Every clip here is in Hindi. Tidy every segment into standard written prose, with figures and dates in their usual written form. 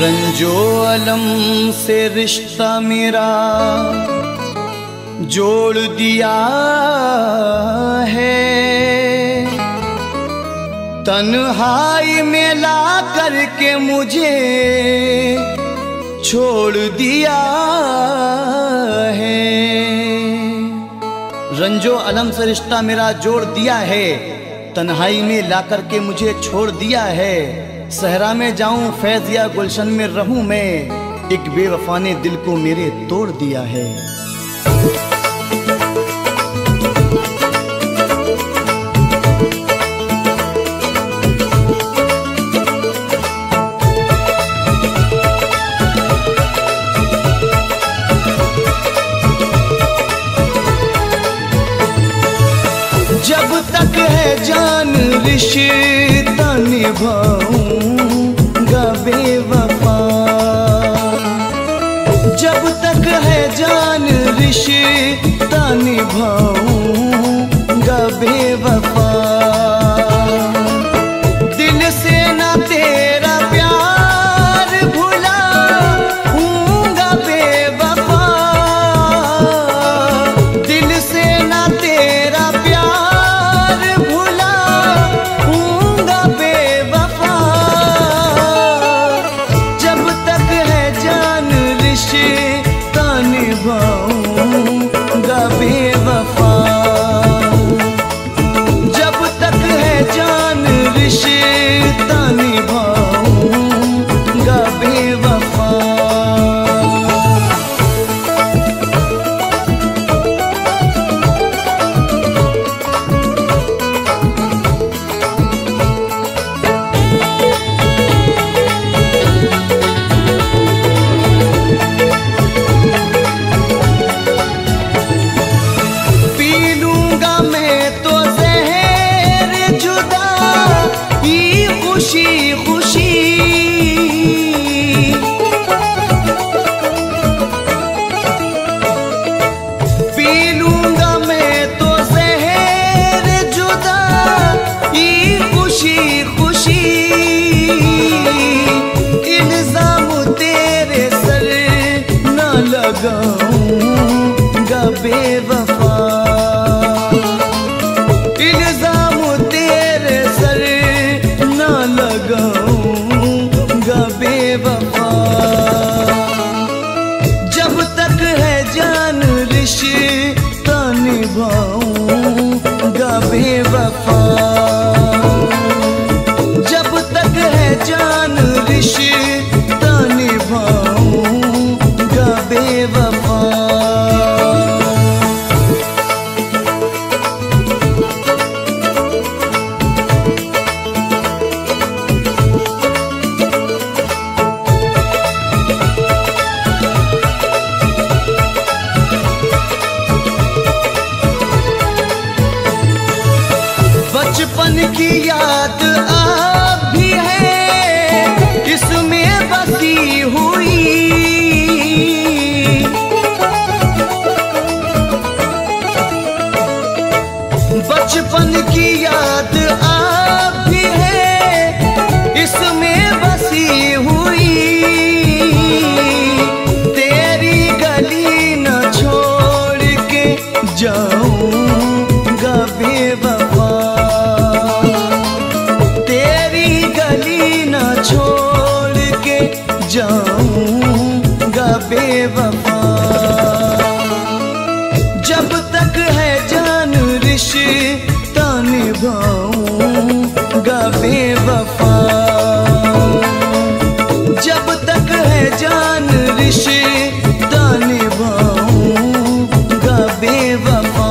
रंजो अलम से रिश्ता मेरा जोड़ दिया है, तन्हाई में ला करके मुझे छोड़ दिया है। रंजो अलम से रिश्ता मेरा जोड़ दिया है, तन्हाई में ला करके मुझे छोड़ दिया है। सहरा में जाऊं फैज़ या गुलशन में रहूं मैं, एक बेवफा ने दिल को मेरे तोड़ दिया है। जब तक है जान रिश्ता निभाऊंगा बेवफा, जब तक है जान रिश्ता निभाऊंगा बेवफा। दिल से ना तेरा प्यार भुलाऊंगा बेवफा, दिल से ना तेरा प्यार भुलाऊंगा बेवफा। जब तक है जान रिश्ता निभाऊंगा बेवफा, जब तक है जान रिश्ता निभाऊंगा बेवफा। खुशी खुशी पी लूंगा मैं तो ज़हर जुदाई, खुशी खुशी इल्ज़ाम तेरे सर न लगाऊंगा बेवफा, इल्ज़ाम तेरे सर लगाऊंगा बेवफा। जब तक है जान रिश्ता निभाऊंगा बेवफा, जब तक है जान रिश्ता निभाऊंगा बेवफा। बचपन की याद अब भी है इसमें बसी हुई, बचपन की याद अब भी है इसमें बसी हुई। तेरी गली न छोड़ के जाऊंगा बेवफा, तेरी गली न छोड़ के जाऊंगा बेवफा। जब तक है जान रिश्ता निभाऊंगा बेवफा, जब तक है जान रिश्ता निभाऊंगा बेवफा।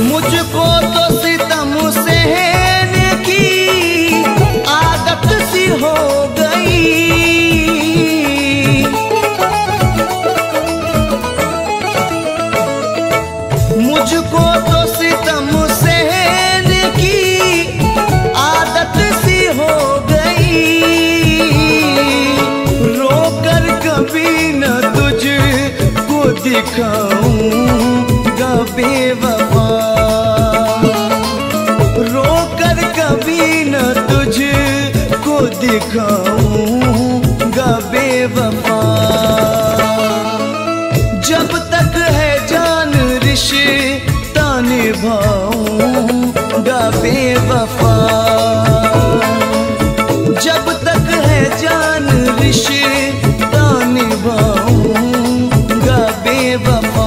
मुझको तो सितम सहन की आदत दिखाऊंगा बेवफा, रोकर कभी न तुझको दिखाऊंगा बेवफा। जब तक है जान रिश्ता निभाऊंगा बेवफा, जब तक है जान रिश्ता निभाऊंगा बेवफा।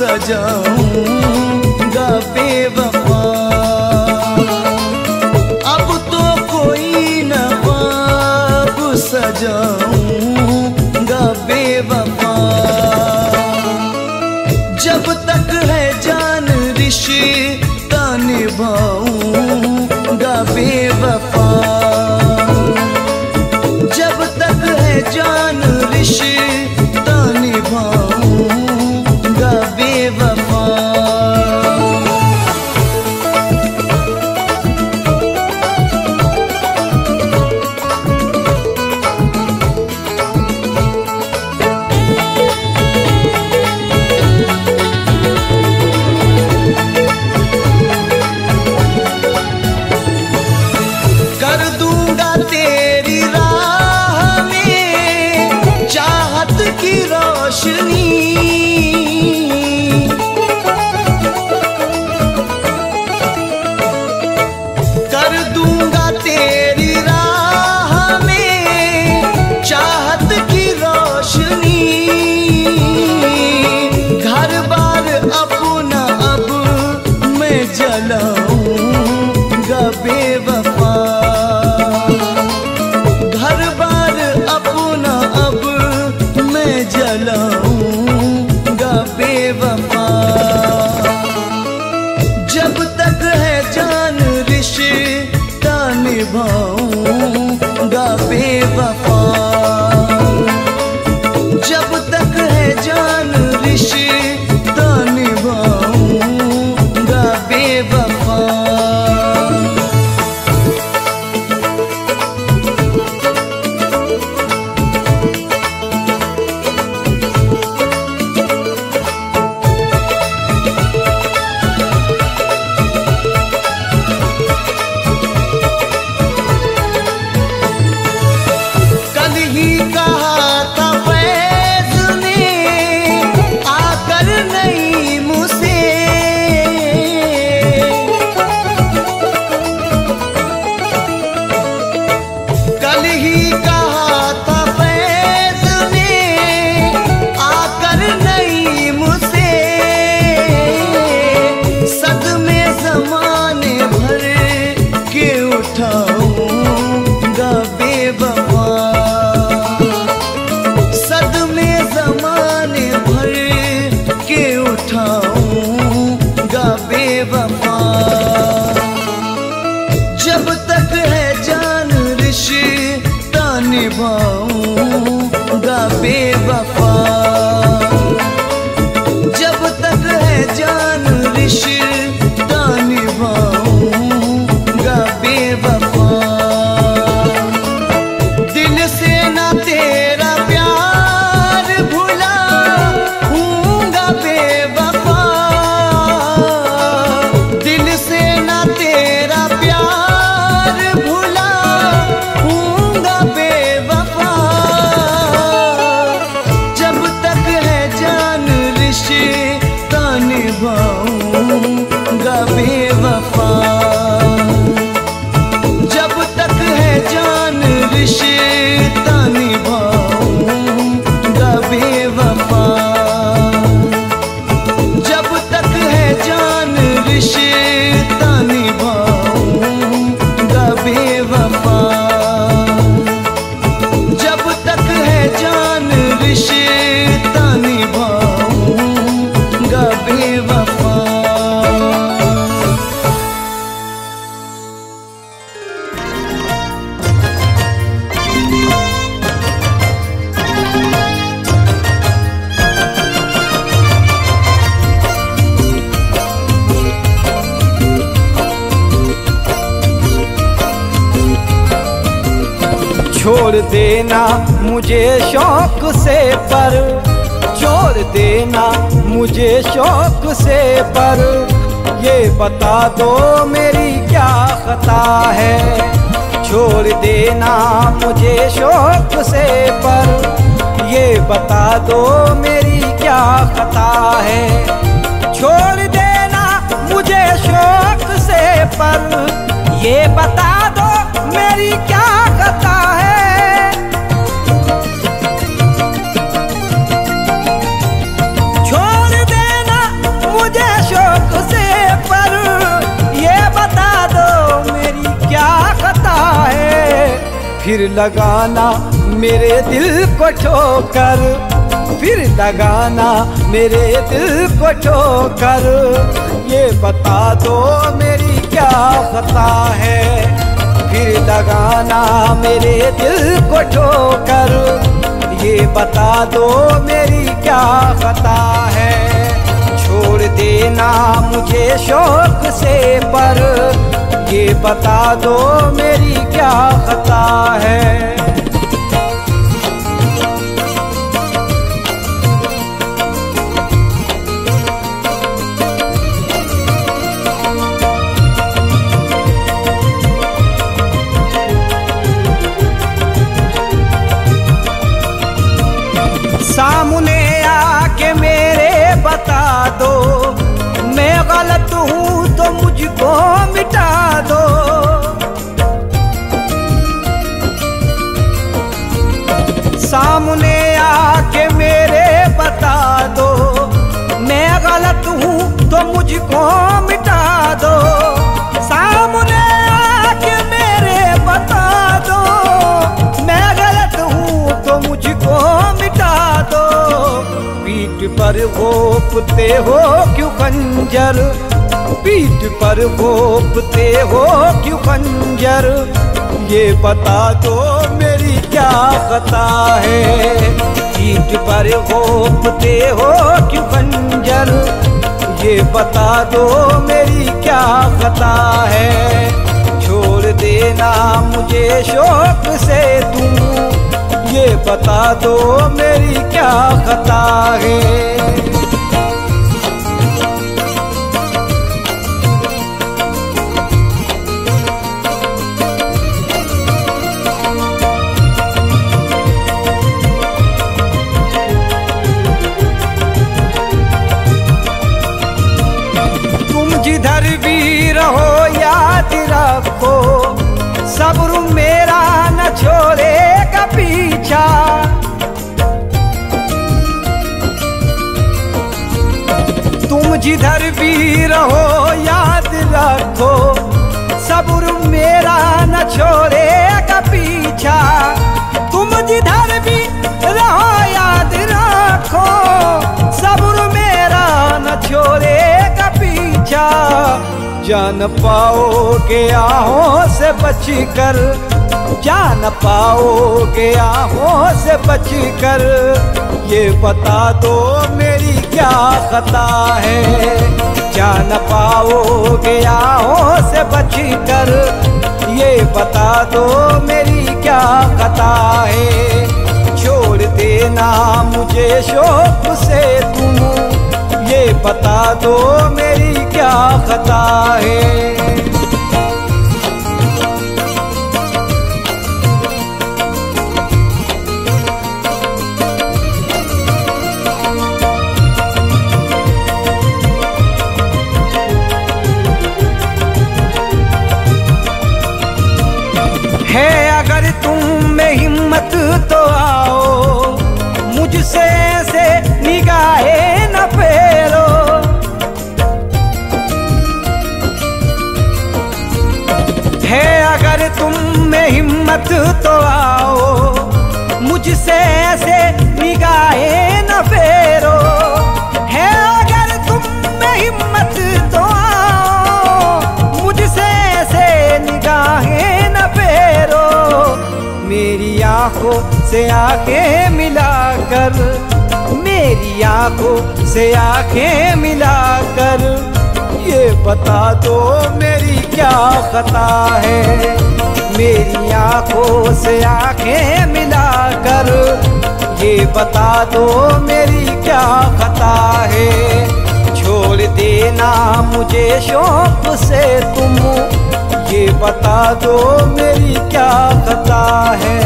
सजाऊंगा बेवफा, अब तो कोई न ख्वाब सजाऊंगा बेवफा। जब तक है जान रिश्ता निभाऊंगा बेवफा, जब तक है जान रिश्ता निभाऊंगा बेवफा। कर दूंगा तेरी राह में चाह छोड़ देना मुझे शौक से पर, छोड़ देना मुझे शौक से पर, ये बता दो मेरी क्या खता है। छोड़ देना मुझे शौक से पर, ये बता दो मेरी क्या खता है। छोड़ देना मुझे शौक से पर, ये बता दो मेरी क्या खता है। छोड़ देना मुझे शौक से पर, ये बता दो मेरी क्या खता है। फिर लगाना मेरे दिल को ठोकर, फिर लगाना मेरे दिल को ठोकर, ये बता दो मेरी क्या खता है। फिर लगाना मेरे दिल को ठोकर, ये बता दो मेरी क्या खता है। छोड़ देना मुझे शौक से पर, ये बता दो मेरी क्या खता है। सामने आके मेरे बता दो, मैं गलत हूँ तो मुझको मिटा दो। सामने आके मेरे बता दो, मैं गलत हूँ तो मुझको मिटा दो। सामने आके मेरे बता दो, मैं गलत हूँ तो मुझको मिटा दो। पीठ पर घोंपते हो क्यों खंजर, पीठ पर घोंपते हो क्यों खंजर, ये बता दो मेरी क्या खता है। पीठ पर घोंपते हो क्यों खंजर, ये बता दो मेरी क्या खता है। छोड़ देना मुझे शौक से तुम, ये बता दो मेरी क्या खता है। तुम जिधर भी रहो याद रखो, सब्र मेरा न छोड़ेगा पीछा। तुम जिधर भी रहो याद रखो, सब्र मेरा न छोड़ेगा पीछा। तुम जिधर भी रहो याद रखो, सब्र मेरा न छोड़ेगा पीछा। जान पाओगे आहों से बचकर, जान पाओगे आहों से बचकर, ये बता दो मेरी क्या खता है। जान पाओगे आहों से बचकर, ये बता दो मेरी क्या खता है। छोड़ देना मुझे शौक से तुम, ये बता दो मेरी क्या खता है। है अगर तुम में हिम्मत तो आओ, मुझसे ऐसे निगाहें न फेरो। है अगर तुम में हिम्मत तो आओ, मुझसे ऐसे निगाहें न फेरो। है अगर तुम में हिम्मत तो आओ, मुझसे ऐसे निगाहें न फेरो। मेरी आंखों से आंखें मिलाकर, मेरी आंखों से आंखें मिलाकर, ये बता दो मेरी क्या खता है। मेरी आंखों से आंखें मिलाकर ये बता दो मेरी क्या खता है। छोड़ देना मुझे शौक से तुम, ये बता दो मेरी क्या खता है।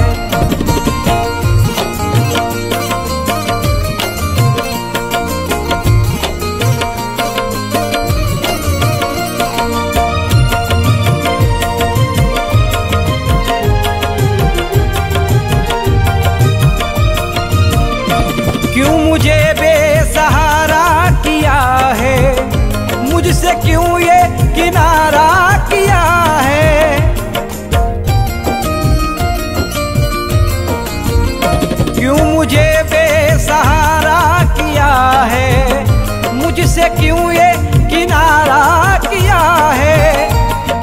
क्यों मुझे बेसहारा किया है, मुझसे क्यों ये किनारा किया है। क्यों मुझे बेसहारा किया है, मुझसे क्यों ये किनारा किया है।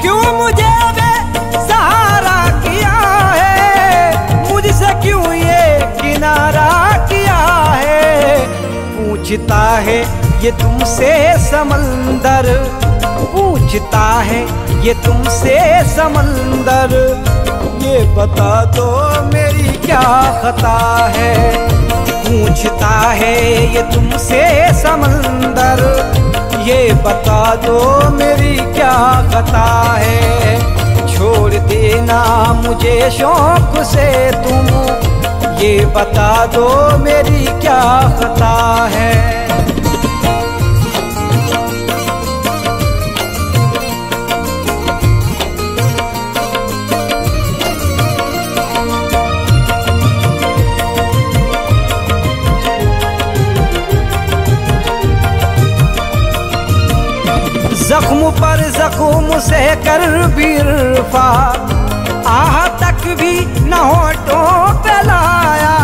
क्यों मुझे बेसहारा किया है, मुझसे क्यों ये किनारा किया है। पूछता है ये तुमसे समंदर, पूछता है ये तुमसे समंदर, ये बता दो मेरी क्या खता है। पूछता है ये तुमसे समंदर, ये बता दो मेरी क्या खता है। छोड़ देना मुझे शौक से तुम, ये बता दो मेरी क्या खता है। जख्म पर जख्म से कर भी इरफा, आह तक भी न होठों पे लाया।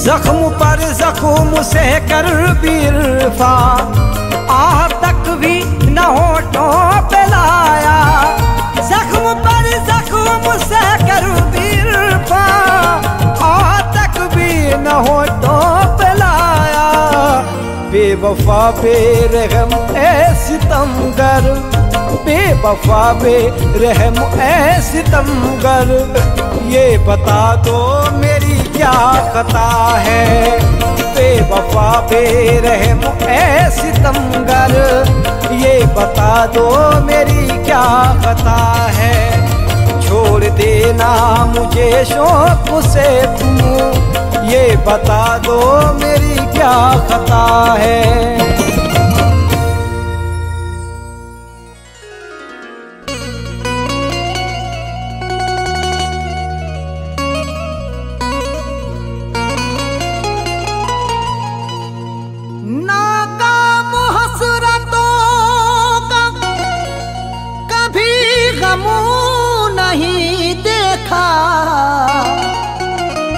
जख्म पर जख्म से कर भी इरफा, आह तक भी न होठों पे लाया। जख्म पर जख्म से कर भी इरफा, आह तक भी न होठों पे लाया। बेवफा बेरहम ऐ सितमगर, बेवफा बेरहम ऐ सितमगर, ये बता दो मेरी क्या खता है। बेवफा बेरहम ऐ सितमगर, ये बता दो मेरी क्या खता है। छोड़ देना मुझे शौक से तुम, ये बता दो मेरी क्या खता है। नाकाम हसरतों का कभी गम नहीं देखा,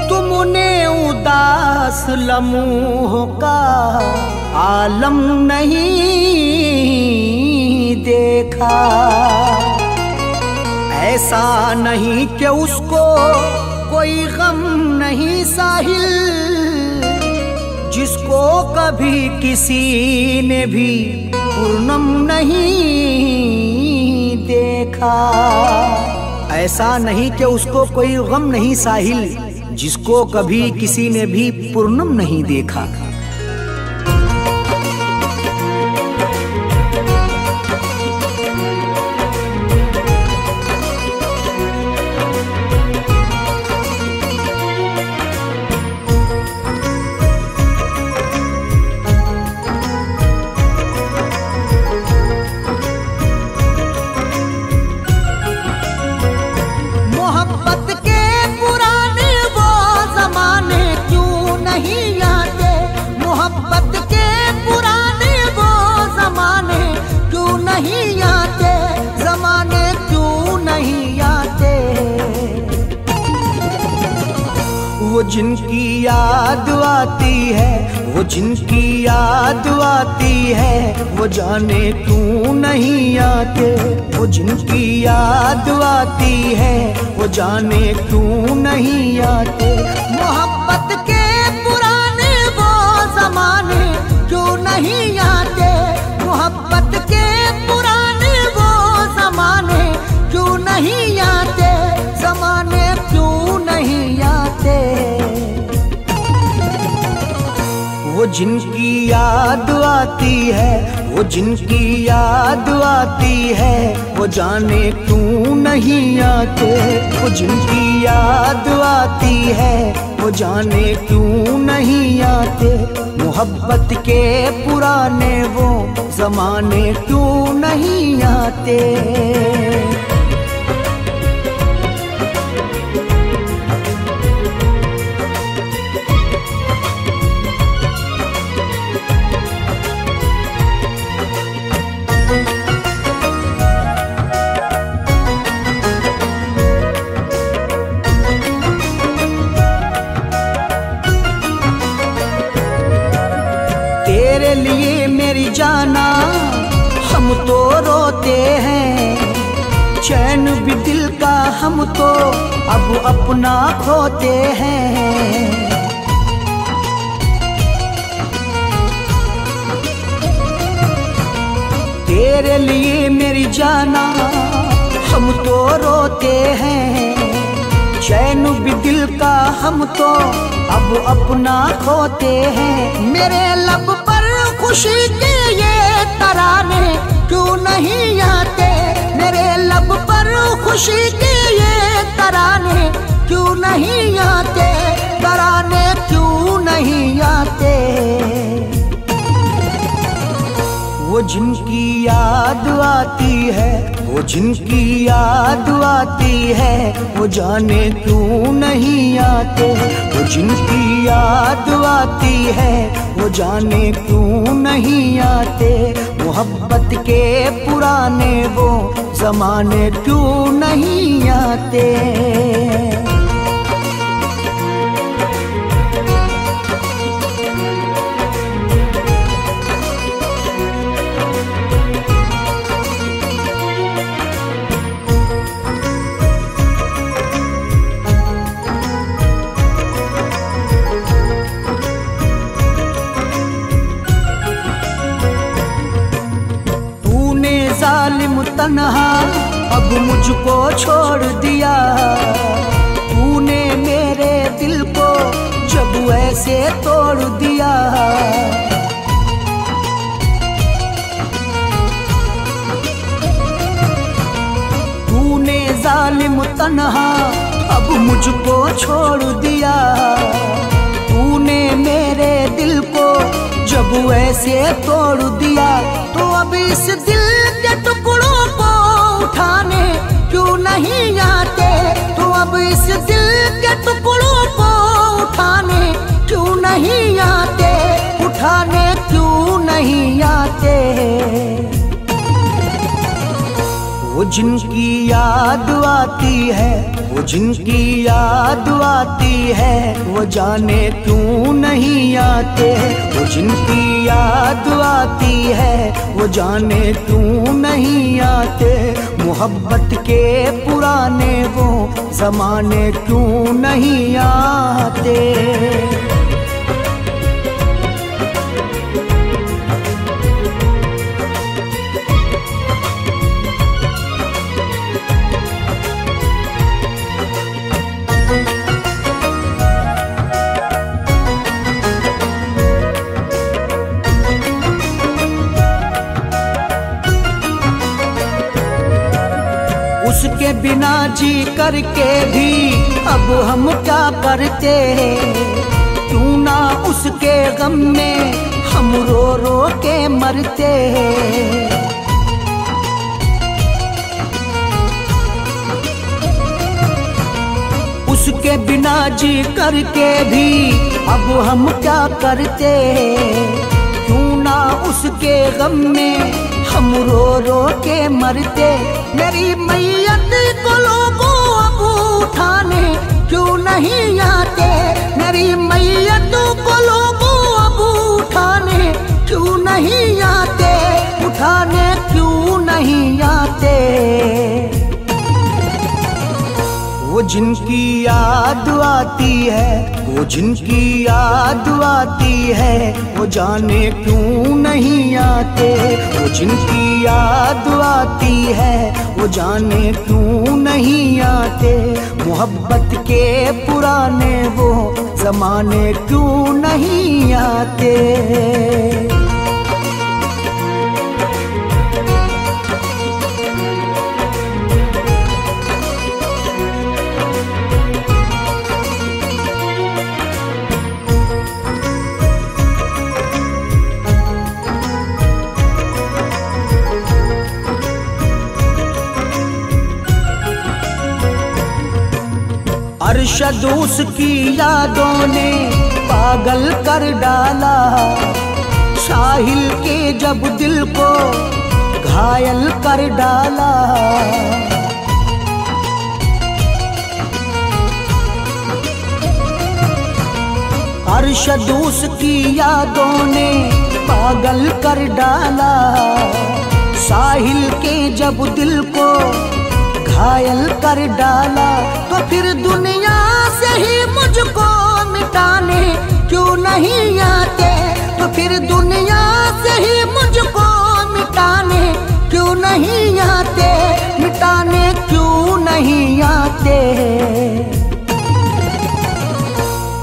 तुमने उदास लम्हों का आलम नहीं देखा। ऐसा नहीं कि उसको कोई गम नहीं साहिल, जिसको कभी किसी ने भी पूर्णम नहीं देखा। ऐसा नहीं कि उसको कोई गम नहीं साहिल, जिसको कभी किसी ने भी पूर्णम नहीं देखा। वो जिनकी याद आती है, वो जिनकी याद आती है, वो जाने क्यों नहीं आते। वो जिनकी याद आती है, वो जाने क्यों नहीं आते। मोहब्बत के पुराने वो जिनकी याद आती है, वो जिनकी याद आती है, वो जाने क्यों नहीं आते। वो जिनकी याद आती है, वो जाने क्यों नहीं आते। मोहब्बत के पुराने वो जमाने क्यों नहीं आते। तेरे लिए मेरी जाना हम तो रोते हैं, चैन भी दिल का हम तो अब अपना खोते हैं। तेरे लिए मेरी जाना हम तो रोते हैं, चैन भी दिल का हम तो अब अपना खोते हैं। मेरे लब पर खुशी के ये तराने क्यों नहीं आते। मेरे लब पर खुशी के ये तराने क्यों नहीं आते। तराने क्यों नहीं आते। वो जिनकी याद आती है, वो जिनकी याद आती है, वो जाने क्यों नहीं आते। वो जिनकी याद आती है, वो जाने क्यों नहीं आते। मोहब्बत के पुराने वो जमाने क्यों नहीं आते। जालिम तन्हा अब मुझको छोड़ दिया। तूने मेरे दिल को जब ऐसे तोड़ दिया। तूने जालिम तन्हा अब मुझको छोड़ दिया। तूने मेरे दिल को जब ऐसे तोड़ दिया, तो अब इस दिल के टुकड़ों को उठाने क्यों नहीं आते। तो अब इस दिल के टुकड़ों को उठाने क्यों नहीं आते। उठाने क्यों नहीं आते। वो जिनकी याद आती है, वो जिनकी याद आती है, वो जाने क्यों नहीं आते। वो जिनकी याद आती है, वो जाने क्यों नहीं आते। मोहब्बत के पुराने वो जमाने क्यों नहीं आते। उसके बिना जी करके भी अब हम क्या करते। क्यों ना उसके गम में हम रो रो के मरते। उसके बिना जी करके भी अब हम क्या करते। क्यों ना उसके गम में हम रो रो के मरते। मेरी मैयत को लोगों अब उठाने क्यों नहीं आते। मेरी मैयत को लोगों अब उठाने क्यों नहीं आते। उठाने क्यों नहीं आते। वो जिनकी याद आती है, वो जिनकी याद आती है, वो जाने क्यों नहीं आते। वो जिनकी याद आती है, वो जाने क्यों नहीं आते। मोहब्बत के पुराने वो जमाने क्यों नहीं आते। अरशद उसकी यादों ने पागल कर डाला, साहिल के जब दिल को घायल कर डाला। अरशद उसकी यादों ने पागल कर डाला, साहिल के जब दिल को घायल कर डाला। तो फिर दुनिया से ही मुझको मिटाने क्यों नहीं आते, तो फिर दुनिया से ही मुझको मिटाने क्यों नहीं आते, मिटाने क्यों नहीं आते।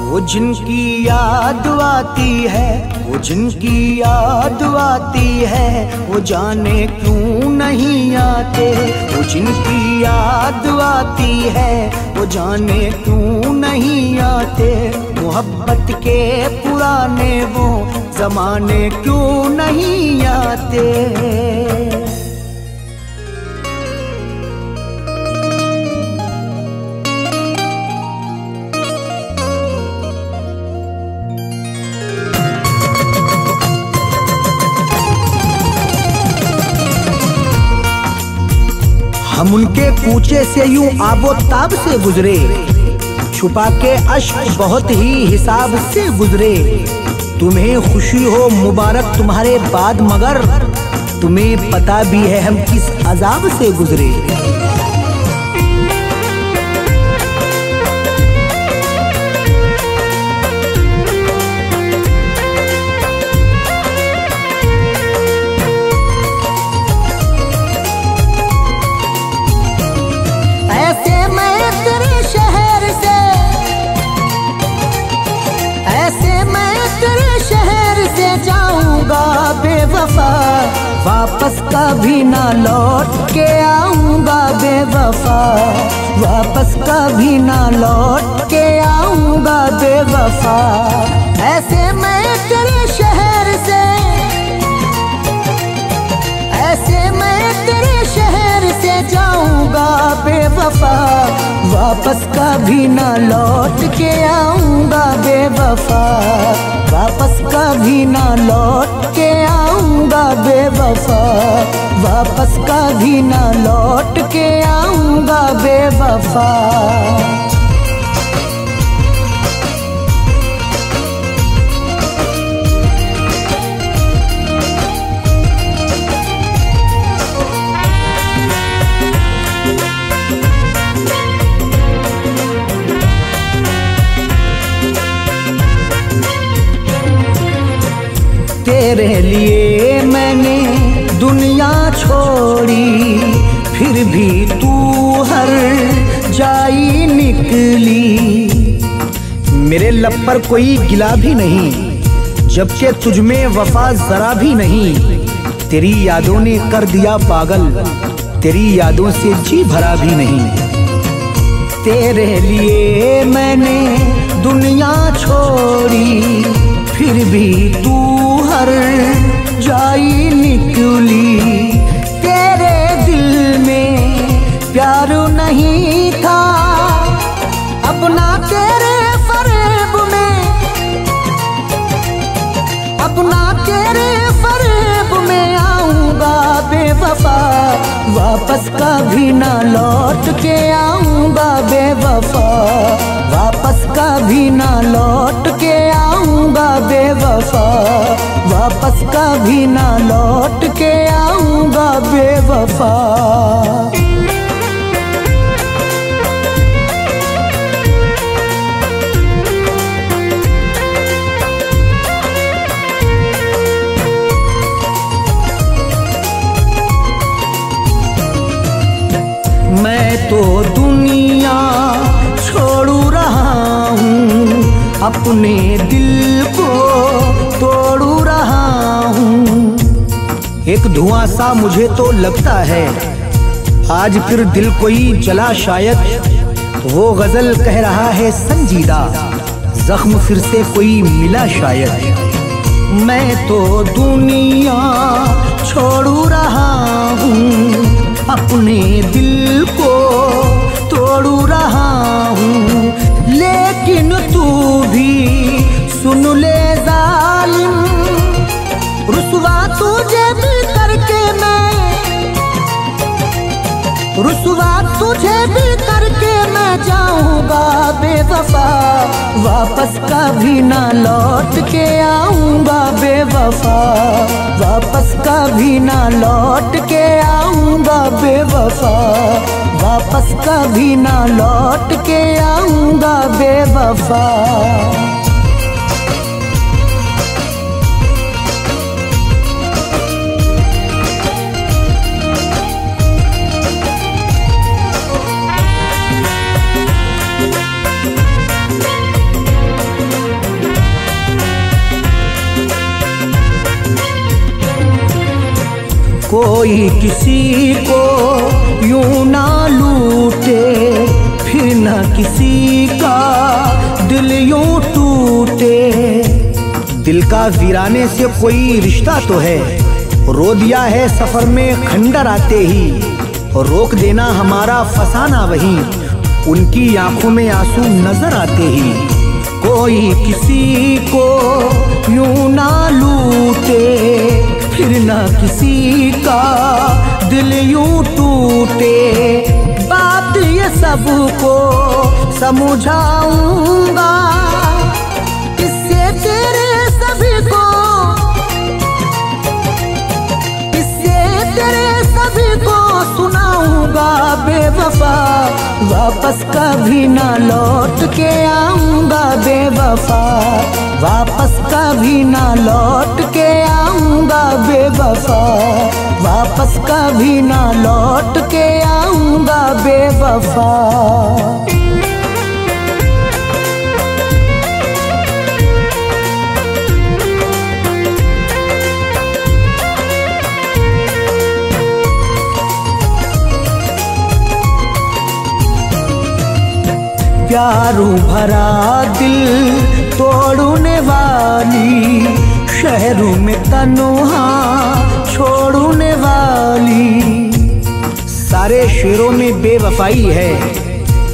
वो जिनकी याद आती है, वो जिनकी याद आती है, वो जाने क्यों नहीं आते। वो जिनकी याद आती है, वो जाने क्यों नहीं आते। मोहब्बत के पुराने वो जमाने क्यों नहीं आते। हम उनके कूचे से यूं आबो ताब से गुजरे, छुपा के अश्क बहुत ही हिसाब से गुजरे। तुम्हें खुशी हो मुबारक तुम्हारे बाद, मगर तुम्हें पता भी है हम किस अजाब से गुजरे। बेवफा वापस कभी ना लौट के आऊंगा, बेवफा वापस कभी ना लौट के आऊंगा, बेवफा। ऐसे मैं तेरे शहर से, ऐसे मैं तेरे शहर से जाऊंगा, बेवफा वापस कभी ना लौट के आऊंगा, बेवफा वापस कभी ना लौट के आऊंगा, बेवफा वापस कभी ना लौट के आऊंगा, बेवफा। तेरे लिए मैंने दुनिया छोड़ी, फिर भी तू हर जाई निकली। मेरे लब पर कोई गिला भी नहीं, जबकि तुझ में वफा जरा भी नहीं। तेरी यादों ने कर दिया पागल, तेरी यादों से जी भरा भी नहीं। तेरे लिए मैंने दुनिया छोड़ी, फिर भी तू हर जाई निकली। तेरे दिल में प्यार नहीं था, अपना तेरे फरेब में, अपना तेरे फरेब में आऊंगा, बेवफा वापस कभी ना लौट के आऊंगा, बेवफा वापस कभी ना लौट के आऊंगा, बेवफा वापस कभी ना लौट के आऊंगा, बेवफा। मैं तो दुनिया छोड़ू रहा हूँ, अपने दिल को तोड़ू रहा हूँ। एक धुआं सा मुझे तो लगता है आज फिर दिल कोई जला शायद। वो गजल कह रहा है संजीदा, जख्म फिर से कोई मिला शायद। मैं तो दुनिया छोड़ू रहा हूँ, अपने दिल को तोड़ू रहा हूँ। लेकिन तू भी सुन ले जालिम, रुसवा तुझे भी करके मैं, रुसवा तुझे भी करके मैं जाऊंगा बेवफा। वापस कभी ना लौट के आऊंगा बेवफा, वापस कभी ना लौट के आऊंगा बेवफा, वापस कभी ना लौट के आऊंगा बेवफा। कोई किसी को यूं ना लूटे, फिर न किसी का दिल यूं टूटे। दिल का वीराने से कोई रिश्ता तो है, रो दिया है सफर में खंडर आते ही। रोक देना हमारा फसाना वहीं, उनकी आंखों में आंसू नजर आते ही। कोई किसी को यूं ना लूटे, फिर न किसी का दिल यूं टूटे। बात ये सबको समझाऊंगा, इससे तेरे सभी को, इससे तेरे सभी को सुनाऊंगा बेवफा। वापस कभी ना लौट के आऊंगा बेवफा, वापस कभी ना लौट के आऊंगा बेवफा, वापस कभी ना लौट के आऊंगा बेवफा। प्यारू भरा दिल तोड़ने वाली, शहरों में तन्हा छोड़ने वाली। सारे शेरों में बेवफाई है,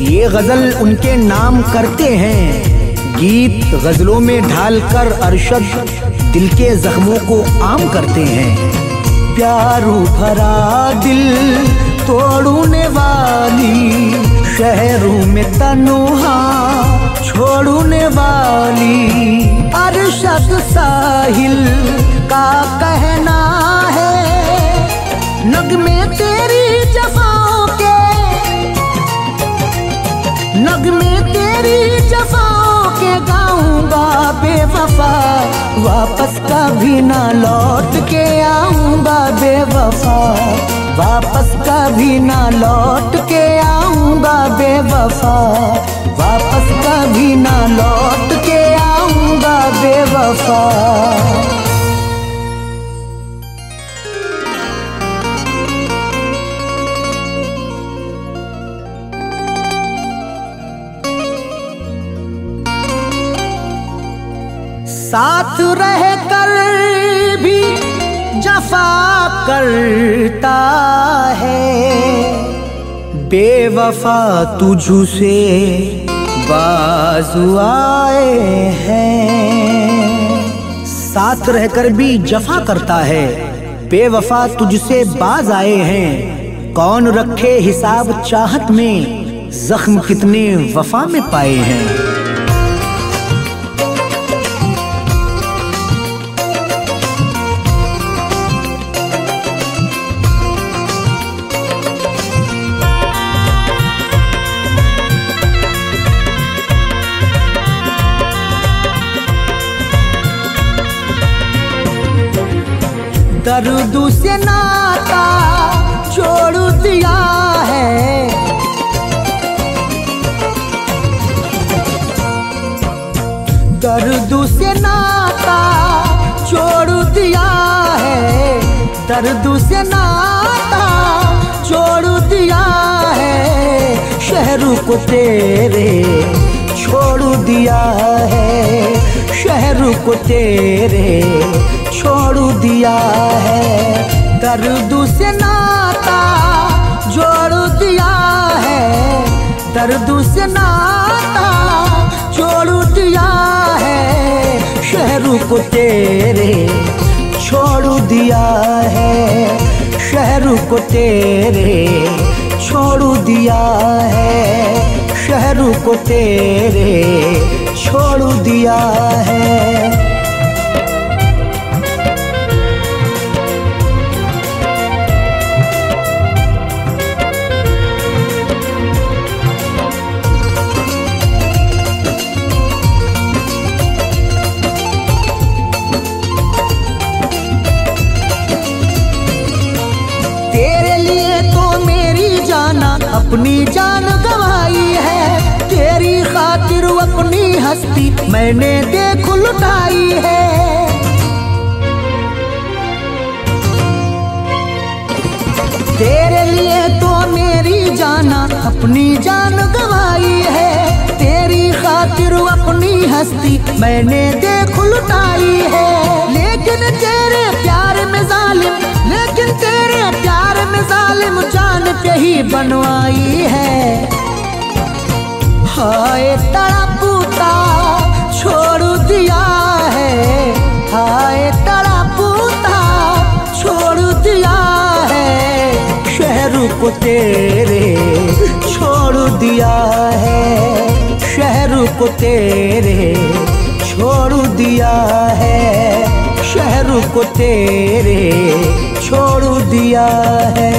ये गजल उनके नाम करते हैं। गीत गजलों में ढालकर अरशद दिल के जख्मों को आम करते हैं। प्यारू भरा दिल तोड़ने वाली, शहरों में तन्हा छोड़ने वाली। अरशद साहिल का कहना है, नगमे तेरी जफाओं के, नगमे तेरी जफाओं के गाऊंगा बेवफा। वापस कभी ना लौट के आऊंगा बेवफा, वापस कभी ना लौट के आऊंगा बेवफा, वापस कभी ना लौट के आऊंगा बेवफा। साथ रह कर भी जफा करता है, बेवफा तुझसे बाजू आए हैं। साथ रहकर भी जफा करता है, बेवफा तुझसे बाज आए हैं। कौन रखे हिसाब चाहत में, जख्म कितने वफा में पाए हैं। दर्द से नाता छोड़ दिया है, दर्द से नाता छोड़ दिया है, दर्द से नाता छोड़ दिया है, शहर को तेरे छोड़ दिया है, शहर को तेरे छोड़ दिया है। दर्द से नाता जोड़ दिया है, दर्द से नाता छोड़ दिया है, शहर को तेरे छोड़ दिया है, शहर को तेरे छोड़ दिया है, शहर को तेरे छोड़ दिया है। अपनी जान गवाई है, तेरी खातिर अपनी हस्ती मैंने देख लुटाई है। तेरे लिए तो मेरी जाना अपनी जान गवाई है, तेरी खातिर अपनी हस्ती मैंने देख लुटाई है। लेकिन तेरे प्यार में जालिम, लेकिन तेरे प्यार में जालिम जान के ही बनवाई है। हाय तड़पता छोड़ दिया है, हाय तड़पता छोड़ दिया है, शहर को तेरे छोड़ दिया है, शहर को तेरे छोड़ दिया है, शहर को तेरे छोड़ दिया है।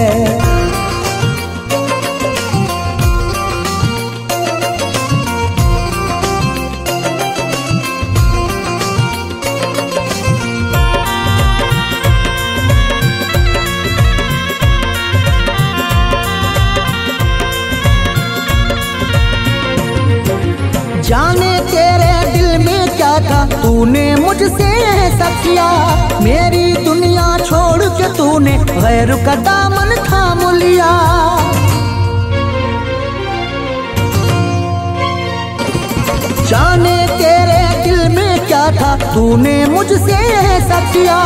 जाने तेरे दिल में क्या था, तूने मुझसे ऐसा किया, मेरी दुनिया छोड़ के तूने गैर का दामन थाम लिया। जाने तेरे दिल में क्या था, तूने मुझसे ऐसा किया,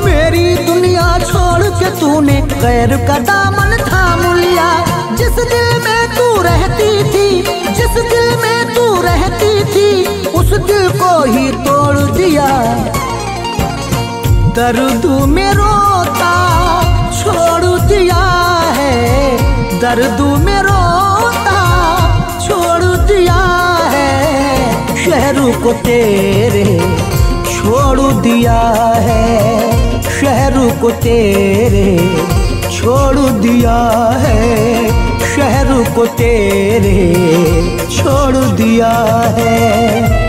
मेरी दुनिया छोड़ के तूने गैर का दामन थाम लिया। जिस दिल में तू रहती थी, जिस दिल में तू रहती थी, उस दिल को ही तोड़ दिया। दर्द में रोता छोड़ दिया है, दर्द में रोता छोड़ दिया है, शहर को तेरे छोड़ दिया है, शहर को तेरे छोड़ दिया है, शहर को तेरे छोड़ दिया है।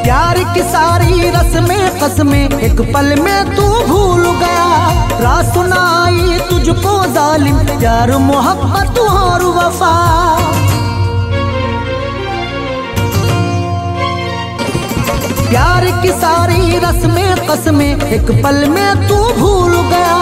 प्यार की सारी रस्में कसमें एक पल में तू भूल गया, रात सुनाई तुझको जालिम प्यार मोहब्बत और वफा। प्यार की सारी रस्में कसमें एक पल में तू भूल गया,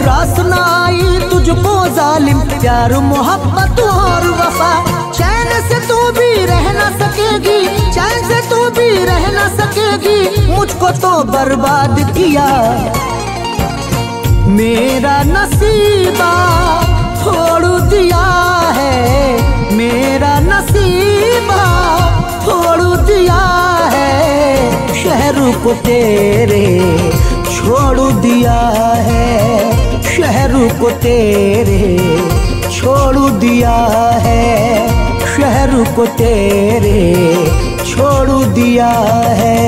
रात सुनाई तुझको जालिम प्यार मोहब्बत और वफा। चैन से तू भी रह न सकेगी, चैन से तू भी रह न सकेगी, मुझको तो बर्बाद किया। मेरा नसीबा छोड़ दिया है, मेरा नसीबा छोड़ दिया है, शहर को तेरे छोड़ दिया है, शहर को तेरे छोड़ दिया है, शहर को तेरे छोड़ दिया है।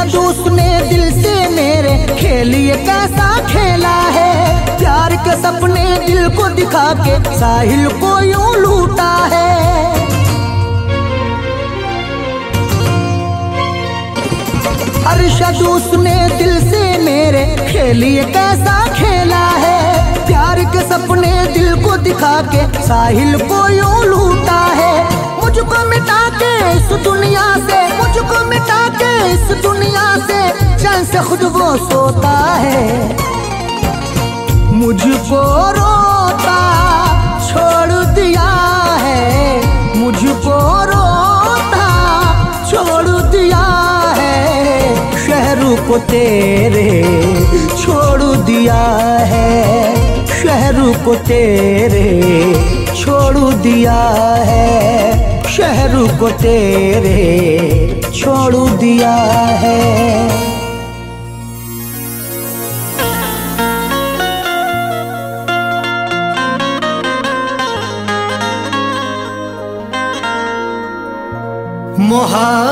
अरशद उसने दिल से मेरे खेल ये कैसा खेला है, प्यार के सपने दिल को दिखा के साहिल को यूं लूटा है। अरशद उसने दिल से मेरे खेल ये कैसा खेला है, प्यार के सपने दिल को दिखा के साहिल को यूं लूटा है। मुझको मिटा के इस दुनिया से, मुझको मिटा के इस दुनिया से चैन से खुद वो सोता है। मुझको रोता छोड़ दिया है, मुझको रोता छोड़ दिया है, शहरों को तेरे छोड़ दिया है, शहरों को तेरे छोड़ दिया है, शहरों को तेरे छोड़ दिया है।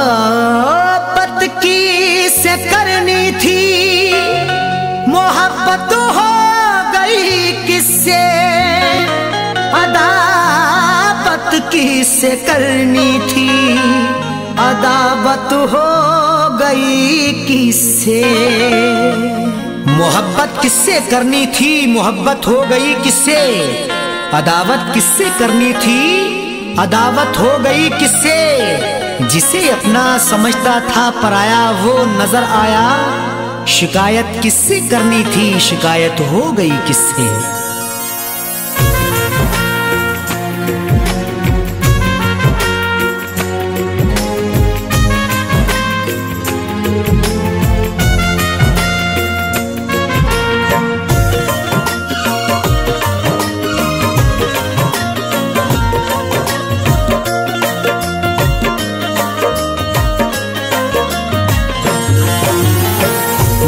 मोहब्बत किससे करनी थी, मोहब्बत हो गई किससे, अदावत किससे करनी थी, अदावत हो गई किससे। मोहब्बत किससे करनी थी, मोहब्बत हो गई किससे, अदावत किससे करनी थी, अदावत हो गई किससे। जिसे अपना समझता था पराया वो नजर आया, शिकायत किससे करनी थी, शिकायत हो गई किससे।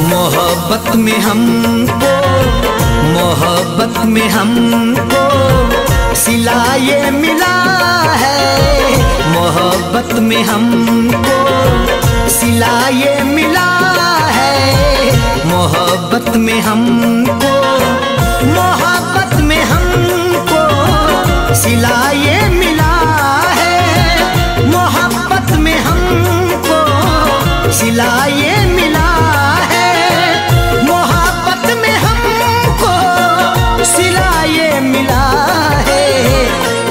मोहब्बत में हमको, मोहब्बत में हमको सिला ये मिला है, मोहब्बत में हमको सिला ये मिला है, मोहब्बत में हमको, मोहब्बत में हमको सिला ये मिला है, मोहब्बत में हमको सिला ये मिला है, मोहब्बत में हमको सिला ये मिला है।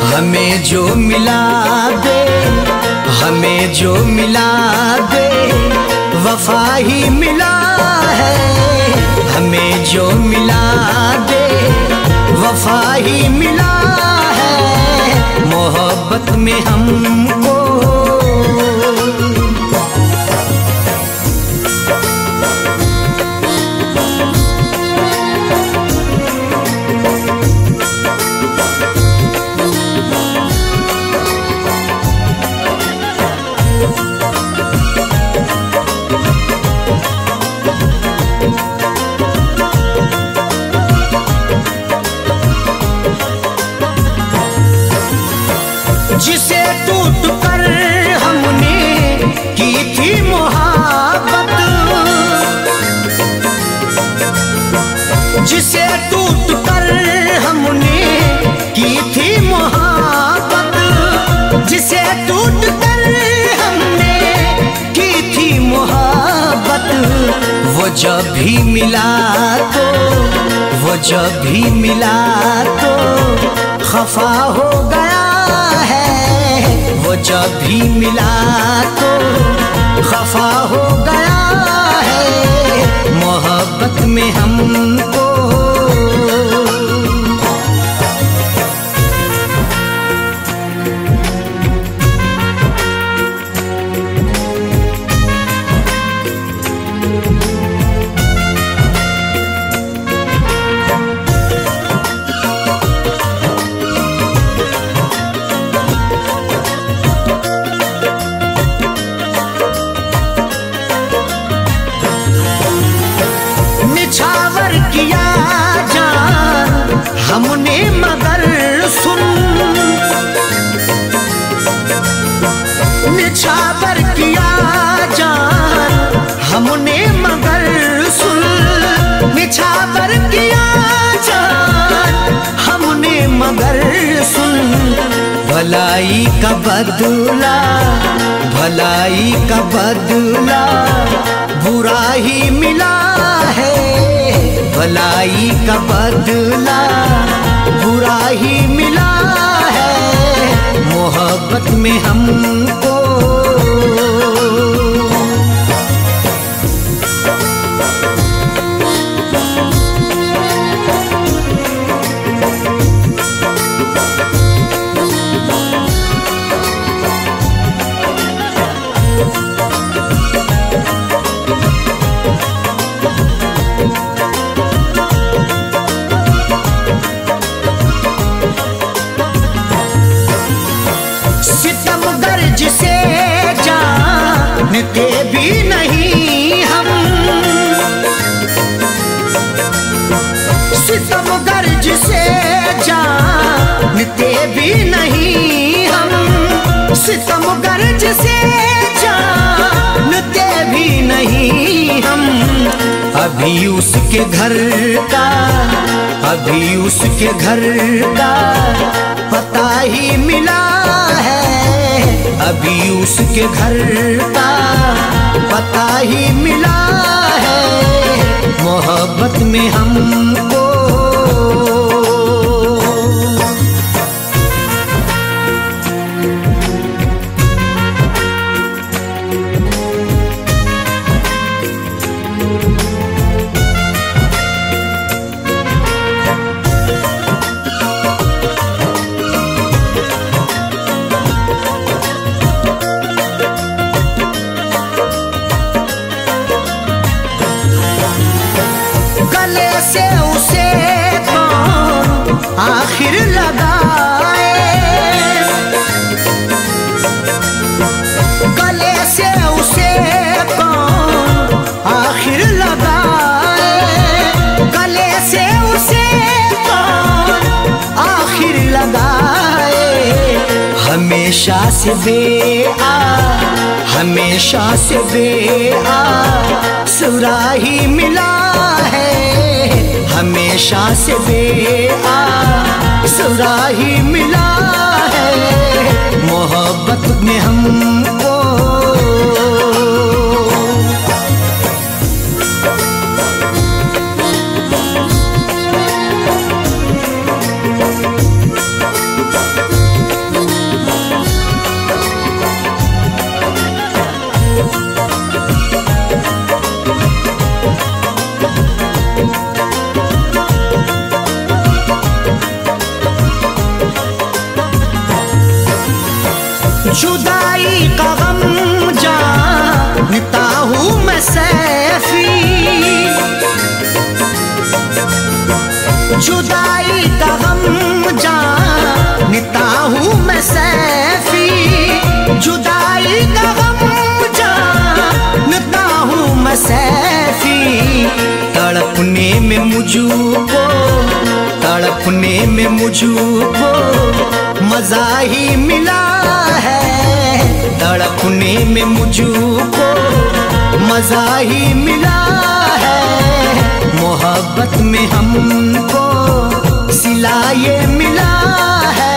हमें जो मिला दे, हमें जो मिला दे वफा ही मिला है, हमें जो मिला दे वफा ही मिला है, मोहब्बत में हमको। जिसे टूट कर हमने की थी मोहब्बत, जिसे टूट कर हमने की थी मोहब्बत, जिसे टूट कर हमने की थी मोहब्बत, वो जब भी मिला तो, वो जब भी मिला तो खफा हो गया है, वो जब भी मिला तो खफा हो गया है, मोहब्बत में हमको। निछावर किया हमने मगर सुन निछावर किया जान, हमने मगर सुन भलाई का बदला, भलाई का बदला बुरा ही मिला है, भलाई का बदला बुरा ही मिला है मोहब्बत में हमको। जिसे जानते भी नहीं हम, सितमगर जिसे जानते भी नहीं हम, सितमगर जिसे जानते भी नहीं हम। अभी उसके घर का, अभी उसके घर का पता ही मिला है, अभी उसके घर का पता ही मिला है मोहब्बत में हमको। आखिर लगाए गले से उसे कौन आखिर लगाए, गले से उसे कौन आखिर लगाए। हमेशा से बेआ, हमेशा से बेआ सुराही मिला है, हमेशा से बेआ सुराही मिला है मोहब्बत में हमको। जुदाई का गम जानता हूँ मैं सैफी, जुदाई का गम जानता हूँ मैं सैफी, जुदाई का गम जानता हूँ मैं सैफी। तड़पने में मुझको, तड़पने में मुझको मजा ही मिला है, तड़पने में मुझको मजा ही मिला है मोहब्बत में हमको। सिला ये मिला है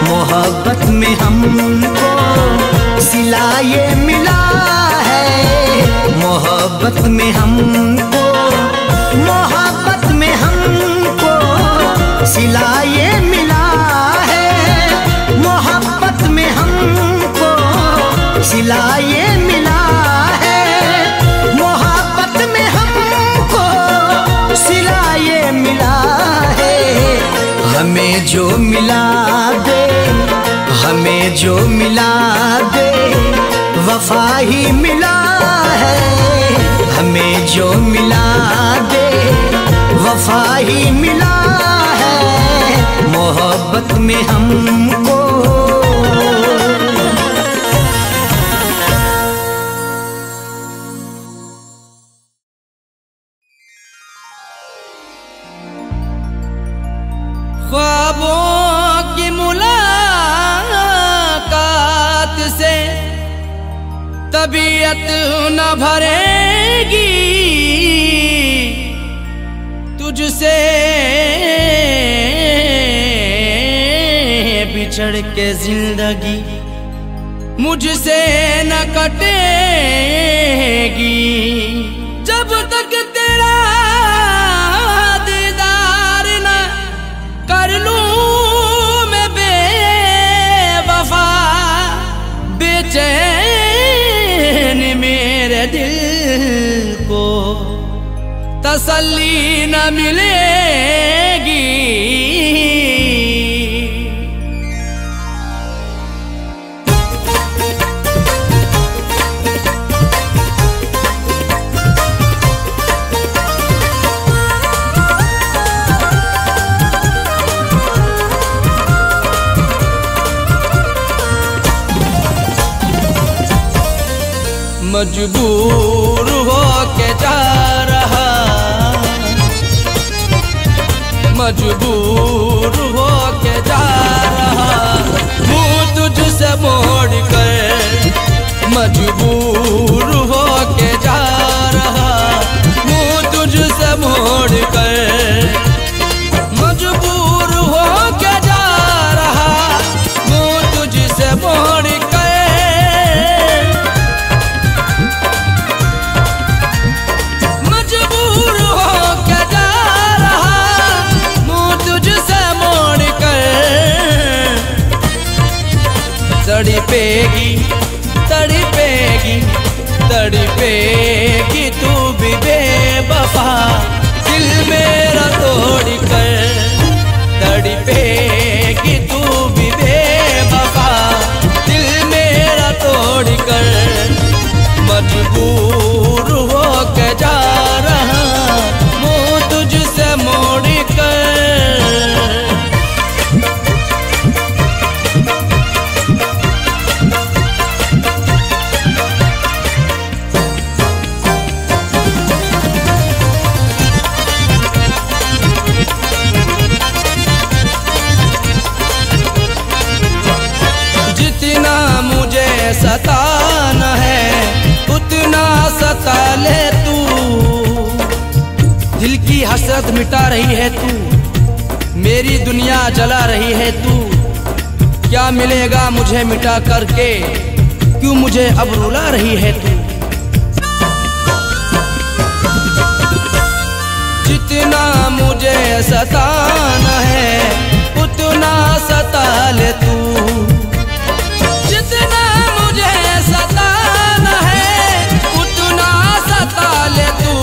मोहब्बत में हमको, सिला ये मिला है मोहब्बत में हमको, मोहब्बत में हमको सिला ये मिला है मोहब्बत में हमको, सिला ये मिला है मोहब्बत में हमको, सिला ये मिला है। हमें जो मिला दे, हमें जो मिला दे वफा ही मिला है, हमें जो मिला दे वफा ही मिला है मोहब्बत में हमको। ख्वाबों की मुलाकात से तबीयत न भरे क्षण के जिंदगी मुझसे न कटेगी, जब तक तेरा दीदार न कर लूं मैं बेवफा। बेचैन मेरे दिल को तसल्ली न मिलेगी। मजबूर हो के जा रहा, मजबूर हो के जा रहा, मुँह तुझसे मोड़ कर। मजबूर हो के जा रहा, मुँह तुझसे मोड़ कर। मजबूर हो के जा रहा, मुँह तुझसे मोड़ कर। तड़पेगी तड़पेगी तड़पेगी तू भी बेवफा, दिल मेरा तोड़ कर। तड़पेगी तू भी बेवफा, दिल मेरा तोड़ कर। मजबूर हो के जा रहा, मुँह तुझसे मोड़ कर। सताना है उतना सता ले तू, दिल की हसरत मिटा रही है तू, मेरी दुनिया जला रही है तू। क्या मिलेगा मुझे मिटा करके, क्यों मुझे अब रुला रही है तू। जितना मुझे सताना है उतना सता ले तू, जितना मुझे सताना है उतना सता ले तू।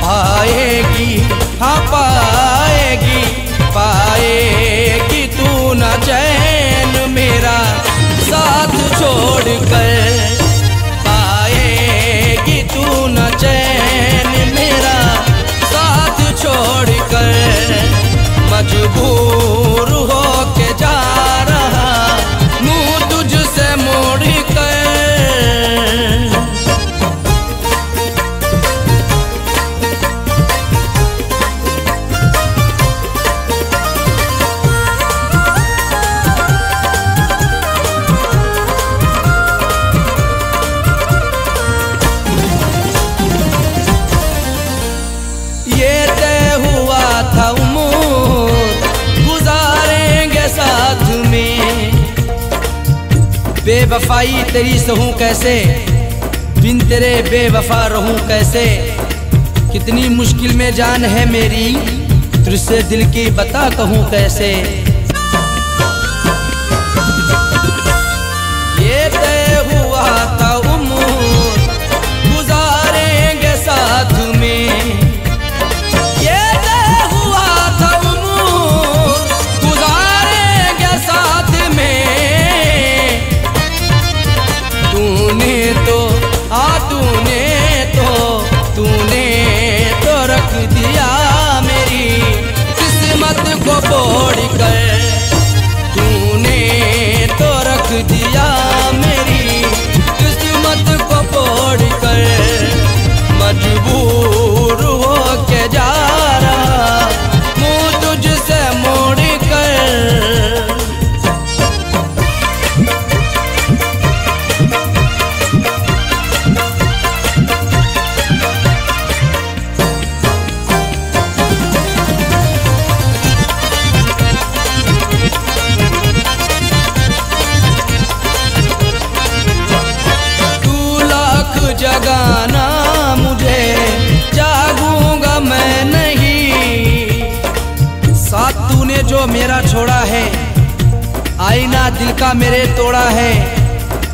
पाएगी हाँ पाएगी, पाएगी तू न चैन मेरा साथ छोड़ कर। पाएगी तू न चैन मेरा साथ छोड़ कर। मजबूर हो के जा रहा, मुँह तुझसे मोड़ कर। ये तय हुआ था गुजारेंगे साथ में, बेवफाई तेरी सहूं कैसे, बिन तेरे बेवफा रहूं कैसे। कितनी मुश्किल में जान है मेरी, तुझसे दिल की बता कहूं कैसे। ये तय हुआ था गुजारेंगे साथ में, तूने तो रख दिया मेरी किस्मत को बोड़ कर। जगाना मुझे, जागूंगा मैं नहीं। साथ तूने जो मेरा छोड़ा है, आईना दिल का मेरे तोड़ा है।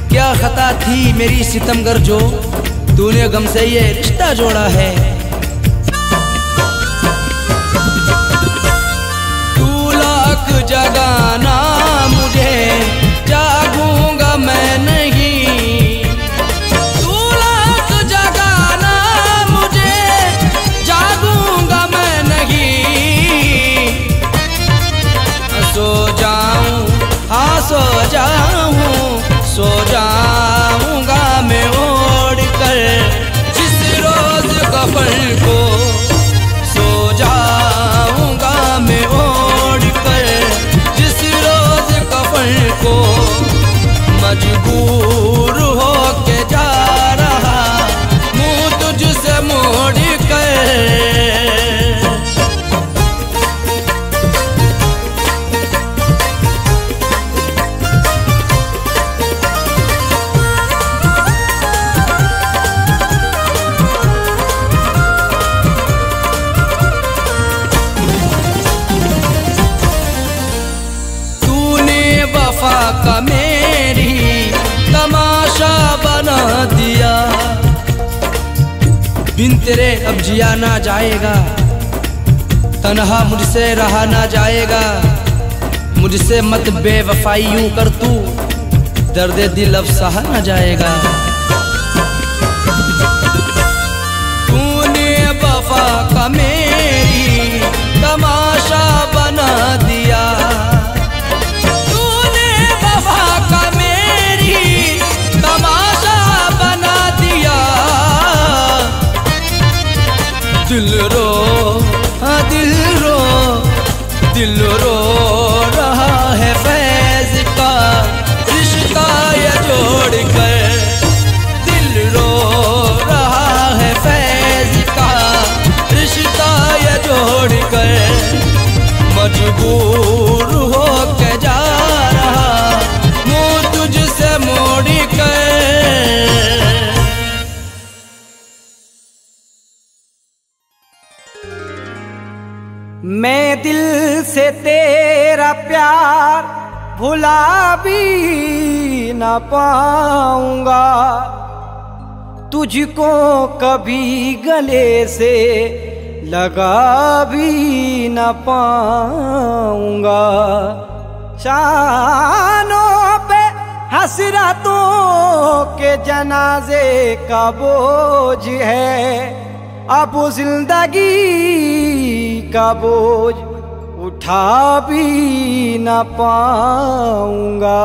क्या खता थी मेरी सितमगर जो तूने गम से ये रिश्ता जोड़ा है। तू लाख जगाना मुझे, जागूंगा मैं नहीं। तू लाख जगाना मुझे, जागूंगा मैं नहीं। सो जाऊं, हाँ सो जाऊं, सो जाऊंगा मैं ओढ़ कर जिस रोज कफन को। सो जाऊंगा मैं ओढ़ कर जिस रोज कफन को। मजबूर हो के जा रहा मुँह तुझसे मोड़ कर। का मेरी तमाशा बना दिया। बिन तेरे अब जिया ना जाएगा, तन्हा मुझसे रहा ना जाएगा। मुझसे मत बेवफाई यूं कर तू, दर्द दिल अब सहा ना जाएगा। तूने वफा का मेरी तमाशा बना दिया। दिल रो, हाँ दिल रो, दिल रो रहा है फैज का रिश्ता ये जोड़ कर। दिल रो रहा है फैज का रिश्ता ये जोड़ कर। मजबूर हो के जा रहा मुँह तुझसे मोड़ कर। मैं दिल से तेरा प्यार भुला भी न पाऊंगा। तुझको कभी गले से लगा भी न पाऊंगा। शानों पे हसरतों के जनाजे का बोझ है। अब जिंदगी का बोझ उठा भी न पाऊंगा।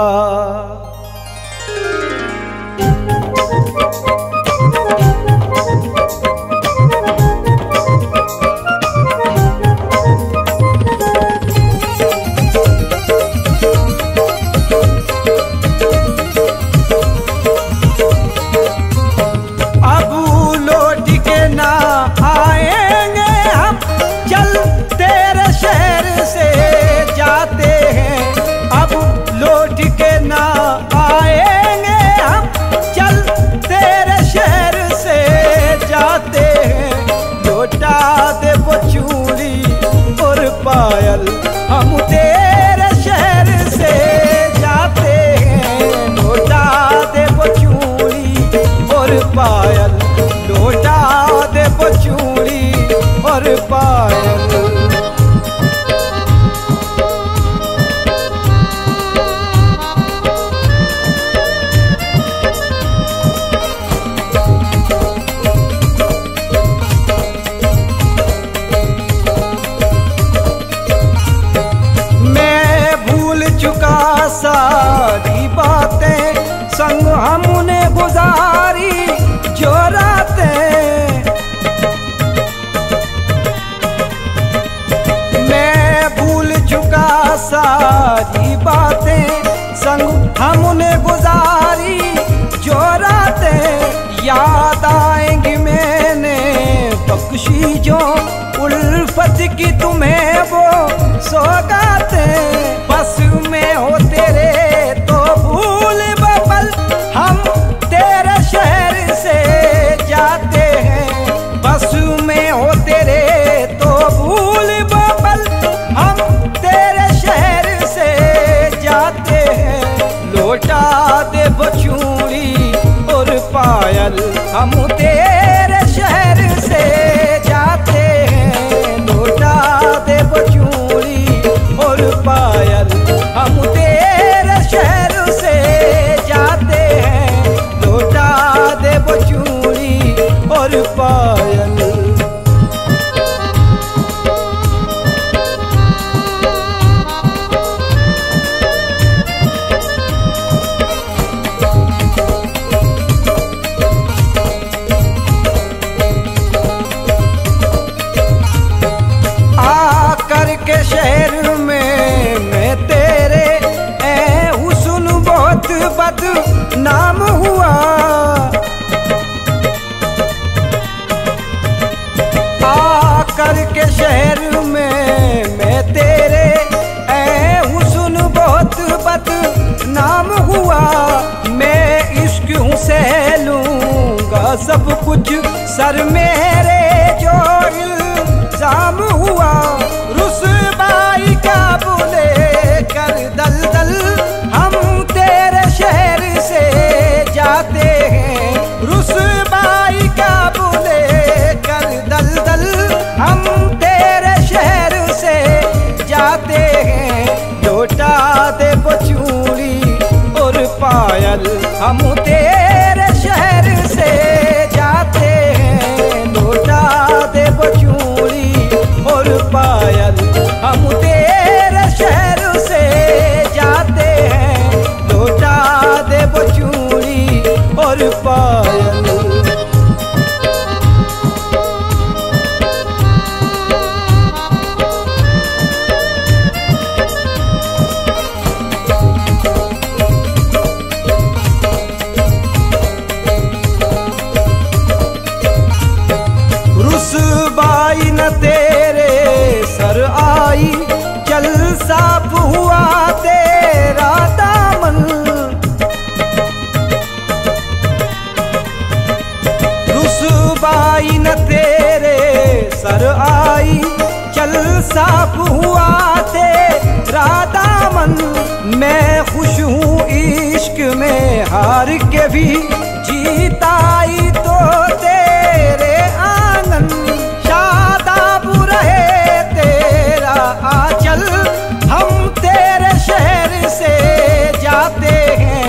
पायल हम तेरे शहर से जाते हैं। लौटा दे वो चूड़ी और पायल, लौटा दे वो चूड़ी और पायल। सारी बातें संग हमने गुजारी जो रातें। मैं भूल चुका सारी बातें संग हमने गुजारी जो रातें। याद आएंगी मैंने बख्शी जो उल्फत की तुम्हें वो सौगातें। बस में हो तेरे तो भूल बपल हम तेरे शहर से पायल। आकर के शहर में मैं तेरे ए हुस्न बहुत बदनाम हुआ। आकर के शहर में मैं तेरे ए हुस्न बहुत बदनाम हुआ। मैं इश्क से लूंगा सब कुछ सर मेरे जो इल्जाम हुआ। रुसवाई का बुले कर दलदल हम तेरे शहर से जाते हैं। रुसवाई का बुले कर दलदल हम तेरे शहर से जाते हैं। लौटा दे वो चूड़ी और पायल हम तेरे शहर से जाते हैं। लौटा दे वो चूड़ी और पायल हम तेरे शहर से जाते हैं। लौटा दे वो चूड़ी और पायल। रुसवाई न तेरे सर आई चल साफ हुआ तेरा दामन। रुसवाई न तेरे सर आई चल साफ हुआ तेरा दामन। मैं खुश हूँ इश्क में हार के भी जीताई तो तेरे आंगन। शादाब रहे तेरा आंचल हम तेरे शहर से जाते हैं।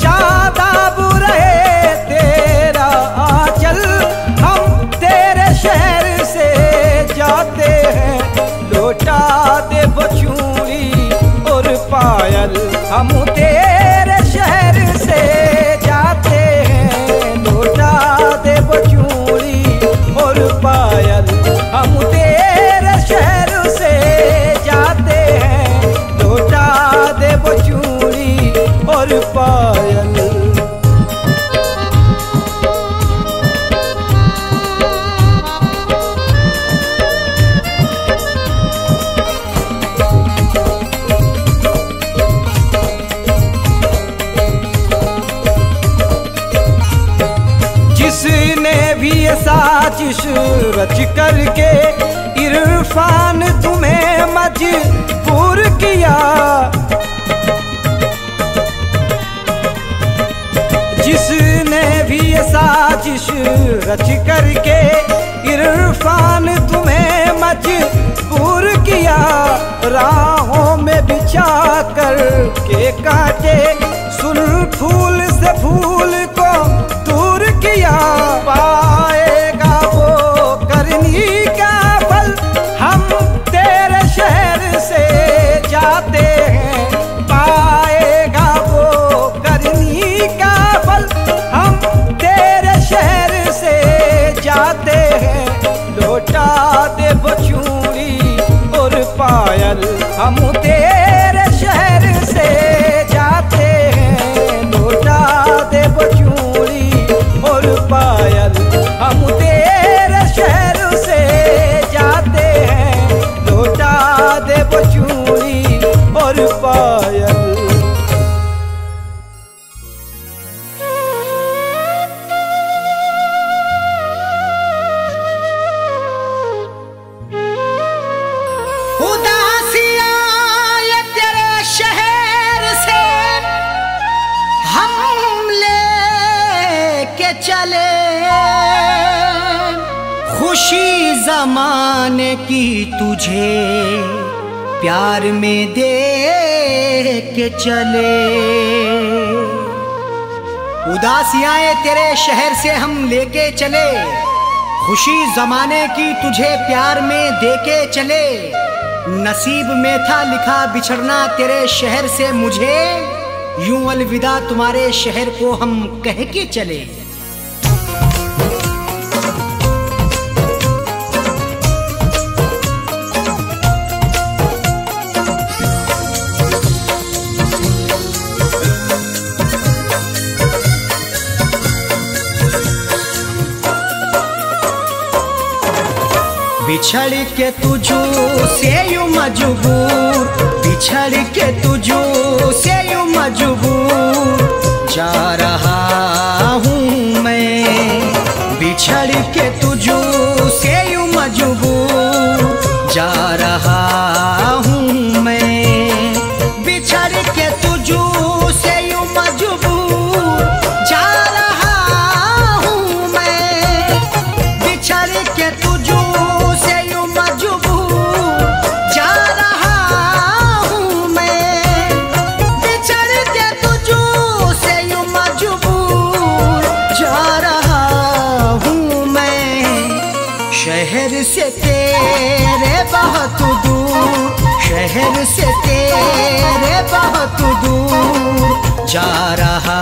शादाब रहे तेरा आंचल हम तेरे शहर से जाते हैं। लौटा दे वो चूड़ी और पायल हम तेरे शहर से जाते हैं। लौटा दे वो चूड़ी और पायल हम तेरे शहर से जाते हैं। लौटा दे वो चूड़ी और पायल। जिसने भी ये साजिश रच करके इरफान तुम्हें मजबूर किया। जिसने भी ये साजिश रच करके इरफान तुम्हें मजबूर किया। राहों में बिछा कर के काटे सुन फूल से फूल को दूर किया। पाएगा वो करनी का फल हम तेरे शहर से जाते हैं। पाएगा वो करनी का फल हम तेरे शहर से जाते हैं। लौटा दे वो चूड़ी और पायल हम तेरे शहर से जाते हैं। लौटा दे वो चूड़ी और पायल हम तेरे शहर से जाते हैं। लौटा दे वो चूड़ी और पायल। खुशी जमाने की तुझे प्यार में दे के चले। उदासियां तेरे शहर से हम लेके चले, खुशी जमाने की तुझे प्यार में देके चले, नसीब में था लिखा बिछड़ना तेरे शहर से मुझे, यूं अलविदा तुम्हारे शहर को हम कह के चले। बिछड़ के तुझो से यूं मजबूर, बिछड़ के तुझो से यूं मजबूर जा रहा हूँ मैं, बिछड़ के तुझो से यूं मजबूर जा रहा हूँ मैं, बिछड़ के तुझो से यूं मजबूर जा रहा हूँ मैं, बिछड़ के तुझो शहर से तेरे बहुत दूर, शहर से तेरे बहुत दूर जा रहा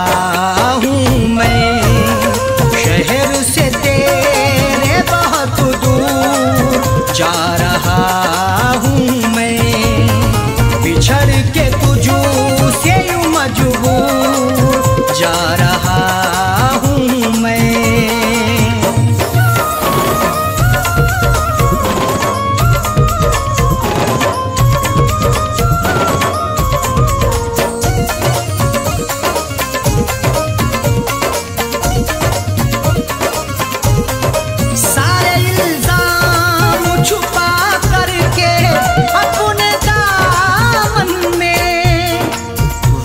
हूँ मैं, शहर से तेरे बहुत दूर जा रहा हूँ मैं, बिछड़ के तुझो से यूं मजबूर जा रहा हूँ मैं।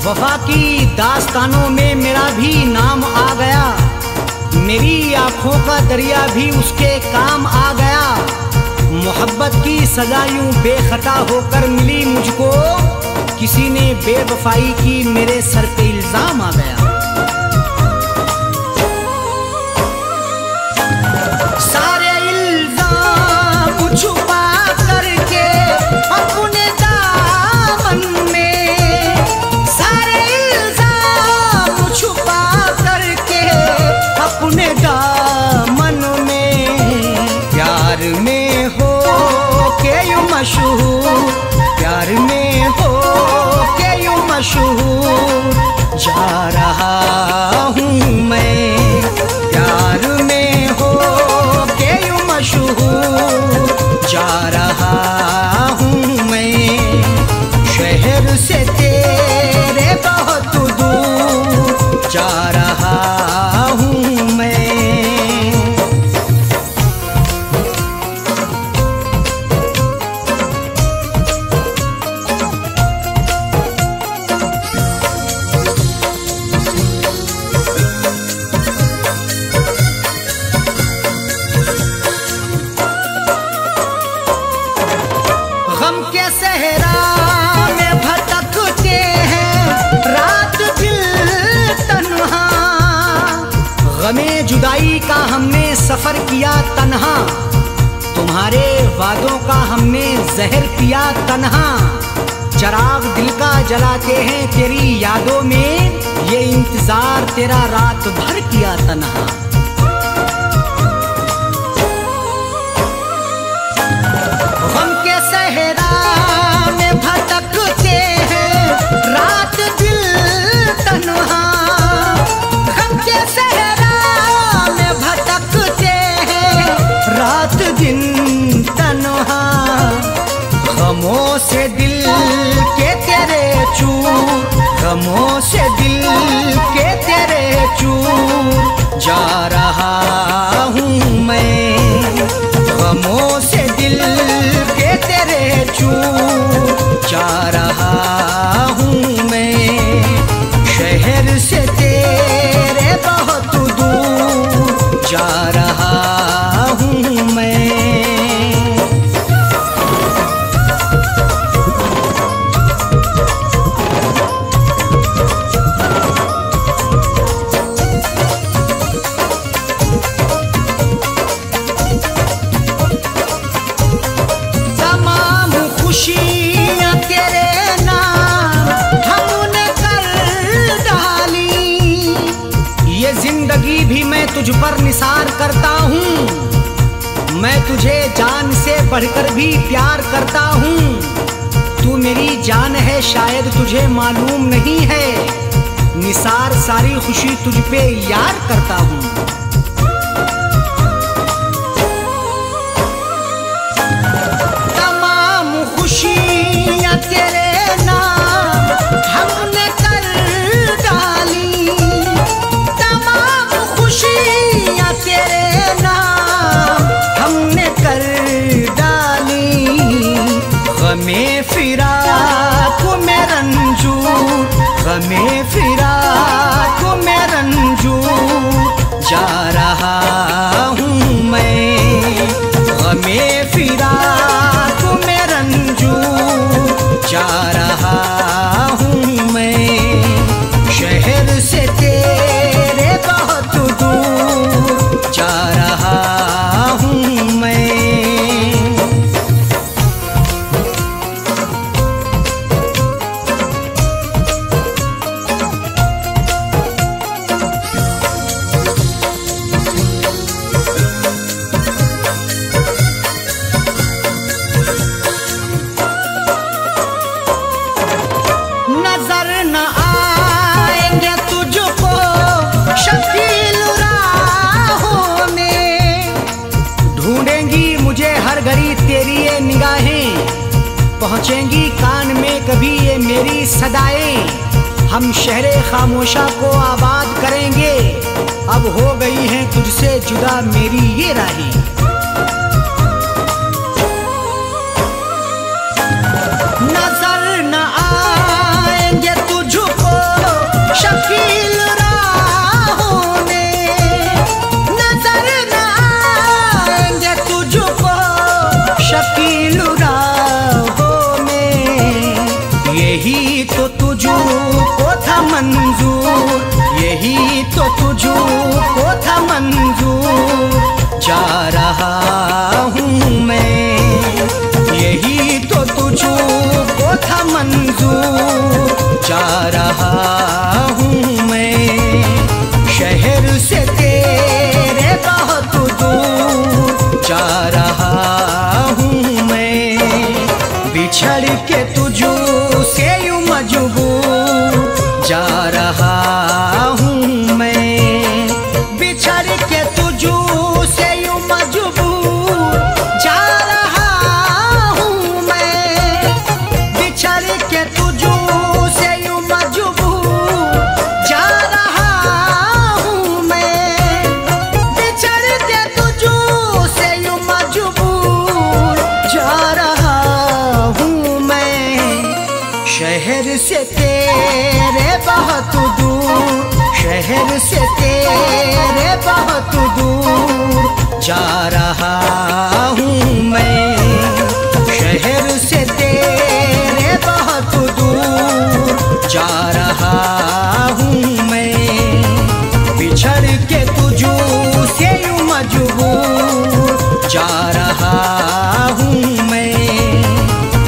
वफा की दास्तानों में मेरा भी नाम आ गया, मेरी आंखों का दरिया भी उसके काम आ गया, मोहब्बत की सजा यूं बेखता होकर मिली मुझको, किसी ने बेवफाई की मेरे सर पे इल्जाम आ गया। सारे इल्जाम छुपा करके अपने दामन में, सारे इल्जाम छुपा करके अपने दामन में, प्यार में हो के यूं मशहूर, प्यार में हो के यूं मशहूर जा रहा हूँ मैं, प्यार में हो के यूं मशहूर जा रहा हूँ मैं, शहर से तेरे बहुत दूर जा रहा हूँ मैं। गम के सहरा में भटकते हैं रात दिल तन्हा, गमे जुदाई का हमने सफर किया तन्हा, तुम्हारे वादों का हमने जहर पिया तन्हा, चराग दिल का जलाते हैं तेरी यादों में, ये इंतजार तेरा रात भर किया तन्हा। गम के सहरा में भटकते हैं रात दिल तन्हा, गम के सहरा में भटकते हैं रात दिन तन्हा, गमों से दिल के तेरे चूर, गमों से दिल के तेरे चूर जा रहा हूँ मैं, गमों से दिल के तेरे चूर जा रहा हूँ मैं, शहर से तेरे बहुत दूर जा रहा हूँ मैं। तुझ पर निसार करता हूँ। मैं तुझे जान से बढ़कर भी प्यार करता हूँ। तू मेरी जान है शायद तुझे मालूम नहीं है, निसार सारी खुशी तुझ पे यार करता हूँ। तमाम खुशियाँ तेरे नाम हमने कर डाली, तमाम खुशियाँ तेरे नाम हमने कर डाली। गमे फिराक में रंजूर, गमे फिराक में रंजूर जा रहा हूँ मैं। गमे फिराक में रंजूर जा रहा हूँ मैं। शहर से तेरे बहुत दूर जा रहा हूँ मैं। नजर न आएंगे तुझको शकील राहों में, ढूंढेंगी मुझे हर घड़ी तेरी ये निगाहें, पहुंचेंगी कान में कभी ये मेरी सदाएं। हम शहरे खामोशा को आबाद करेंगे, अब हो गई हैं तुझसे जुदा मेरी ये राहें। नजर न आएंगे तुझको शकील राहों में, नजर न आएंगे तुझको शकील राहों में। यही तो तुझको था मंजूर, यही तो तुझको था मंजूर जा रहा हूँ मैं। यही तो तुझको था मंजूर जा रहा हूँ मैं। शहर से तेरे बहुत दूर जा रहा हूँ मैं। बिछड़ के तुझो से यूं मजबूर जा रहा हूँ मैं। बिछड़ के तुझो से यूं मजबूर जा रहा हूँ मैं। बिछड़ के तुझो से यूं मजबूर जा रहा हूँ मैं। बिछड़ के तुझो से यूं मजबूर जा रहा हूँ मैं। शहर से तेरे बहुत दूर, शहर से तेरे बहुत दूर जा रहा हूँ मैं। शहर से तेरे बहुत दूर जा रहा हूँ मैं। बिछड़ के तुझो से यूं मजबूर जा रहा हूँ मैं।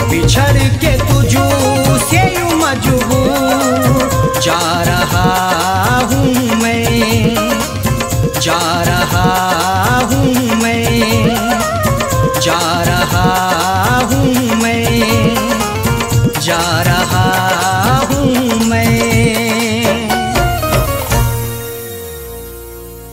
बिछड़ के तुझो से यूं मजबूर जा रहा हूँ मैं। जा रहा हूँ मैं, जा रहा हूँ मैं, जा रहा